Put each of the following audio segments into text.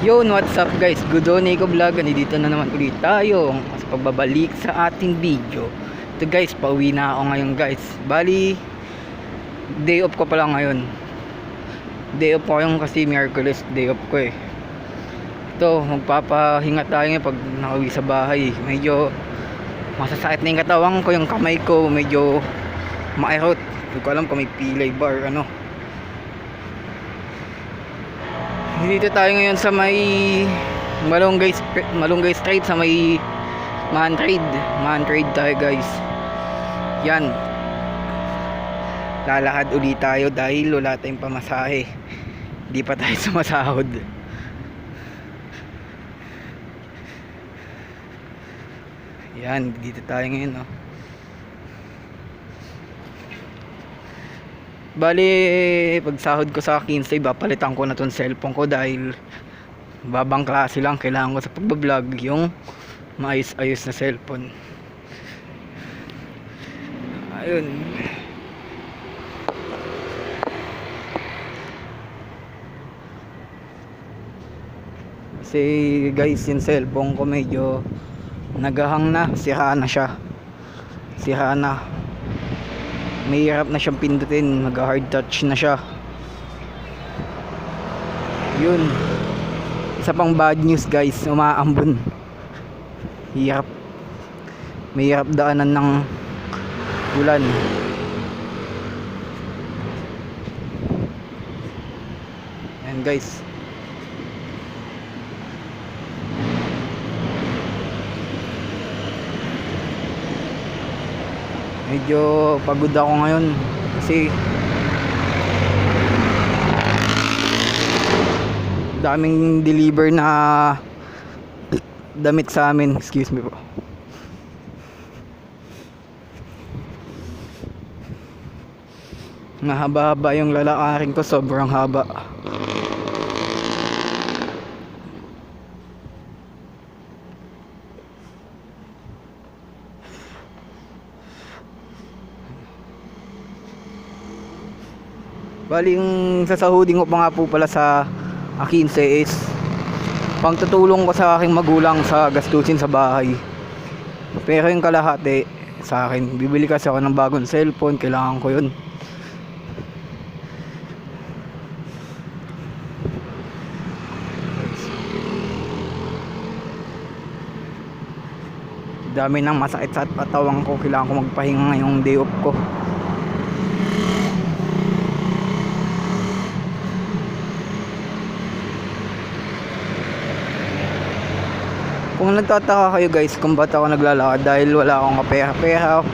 Yun, what's up guys? Good morning ko vlog. Dito na naman ulit tayo sa pagbabalik sa ating video. Ito guys, pauwi na ako ngayon guys. Bali, day off ko pala ngayon. Day off ko ngayon kasi Miyerkules day off ko eh. Ito, magpapahinga tayo ngayon pag nakauwi sa bahay. Medyo masasakit na yung katawan ko, yung kamay ko medyo mairot. Hindi ko alam kung may pilay ba or ano. Dito tayo ngayon sa may Malunggay Street sa may Man Trade tayo guys. Yan. Lalakad ulit tayo dahil wala tayong pamasahe. Hindi pa tayo sumasahod. Yan, dito tayo ngayon oh. Bali, pag sahod ko sa 15, papalitan ko na tong cellphone ko dahil babang klase lang. Kailangan ko sa pagbablog yung maayos-ayos na cellphone. Ayun. Kasi guys, yung cellphone ko medyo nagahang na. Sira na siya. Sira na. May hirap na siyang pindutin, mag hard touch na siya. Yun, isa pang bad news guys, umaambon. Hirap, may hirap daanan ng ulan. And guys, medyo pagod ako ngayon kasi daming deliver na damit sa amin. Excuse me po. Mahaba-haba yung lalakarin ko, sobrang haba. Bali, yung sasahudin ko pa nga po pala sa 15 is pangtutulong ko sa aking magulang sa gastusin sa bahay. Pero yung kalahati sa akin, bibili kasi ako ng bagong cellphone, kailangan ko yun. Dami ng masakit sa patawang ko, kailangan ko magpahinga ngayong day off ko. Kung nagtataka kayo guys kung ba't ako naglalakad, dahil wala akong kapera-pera,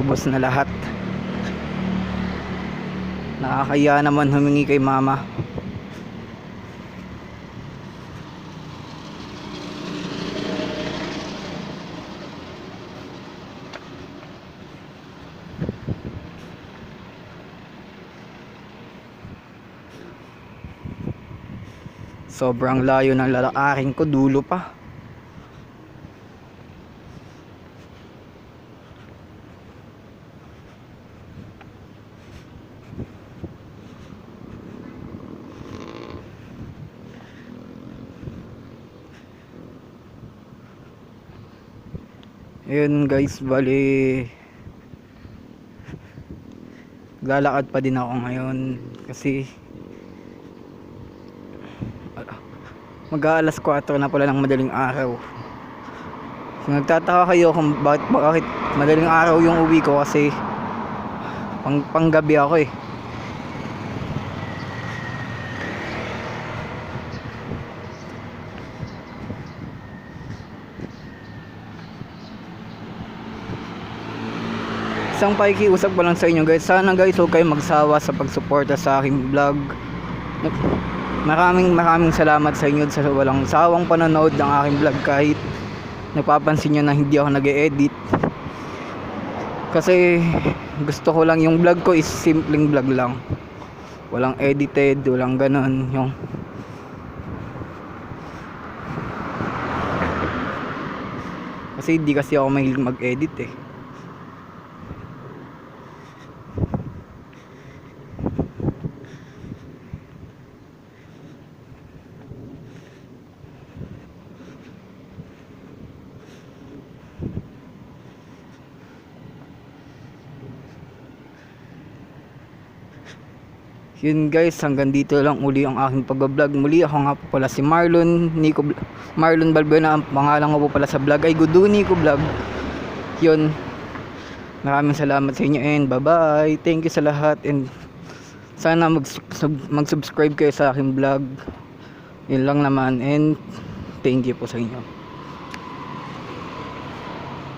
ubos na lahat. Nakakaya naman humingi kay mama. Sobrang layo ng lalakarin ko, dulo pa. Ayun guys, bali lalakad pa din ako ngayon kasi mag-aalas 4 na pala ng madaling araw. Kung nagtataka kayo kung bakit madaling araw yung uwi ko, kasi panggabi ako eh. Isang pakikiusap pa lang sa inyo guys, sana guys huwag kayong magsawa sa pagsuporta sa aking vlog. Maraming salamat sa inyo sa walang sawang panonood ng aking vlog, kahit napapansin nyo na hindi ako nag-e-edit. Kasi gusto ko lang yung vlog ko is simpleng vlog lang, walang edited, walang ganon yung kasi hindi kasi ako mahilig mag-edit eh. Yun guys, hanggang dito lang uli ang aking pag-vlog. Muli ako nga po pala si Marlon Balbuena. Ang pangalan ko po pala sa vlog ay Gudo Nico Vlog. Yun, maraming salamat sa inyo and bye bye. Thank you sa lahat and sana mag-subscribe kayo sa aking vlog. Yun lang naman and thank you po sa inyo.